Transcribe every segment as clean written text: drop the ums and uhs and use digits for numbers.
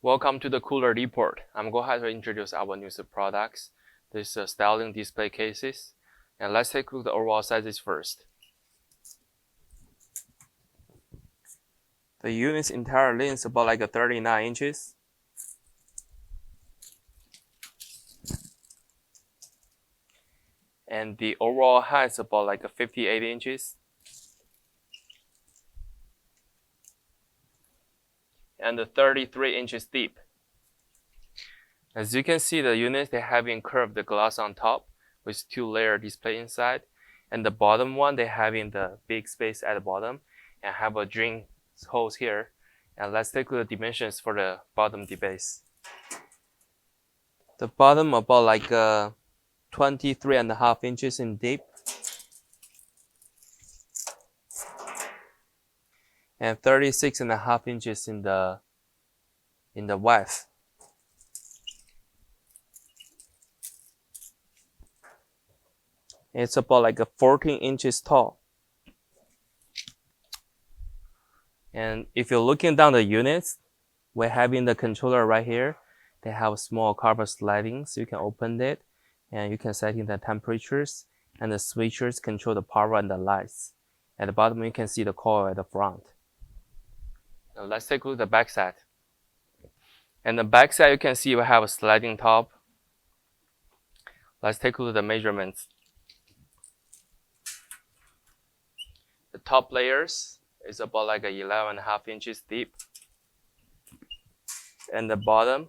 Welcome to the Cooler Report. I'm going to have to introduce our new products. This is styling display cases. And let's take a look at the overall sizes first. The unit's entire length is about like 39 inches. And the overall height is about like 58 inches. And 33 inches deep. As you can see, the units, they having curved glass on top with 2-layer display inside. And the bottom one, they having the big space at the bottom and have a drink holes here. And let's take a look at the dimensions for the bottom base. The bottom about like 23.5 inches in deep. And 36.5 inches in the width. It's about like 14 inches tall. And if you're looking down the units, we're having the controller right here. They have small cover sliding, so you can open it and you can set in the temperatures, and the switches control the power and the lights. At the bottom, you can see the coil at the front. Now let's take a look at the back side. And the back side, you can see we have a sliding top. Let's take a look at the measurements. The top layers is about like 11.5 inches deep. And the bottom,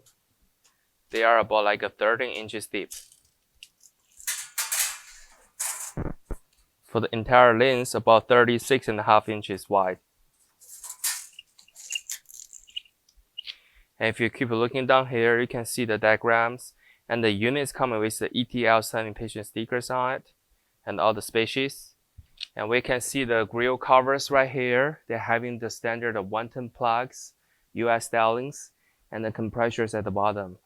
they are about like 13 inches deep. For the entire length, about 36.5 inches wide. And if you keep looking down here, you can see the diagrams, and the units coming with the ETL sanitation stickers on it, and all the species. And we can see the grill covers right here. They're having the standard 110 plugs, US stylings, and the compressors at the bottom.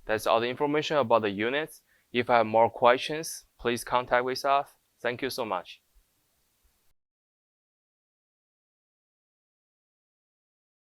That's all the information about the units. If you have more questions, please contact with us. Thank you so much.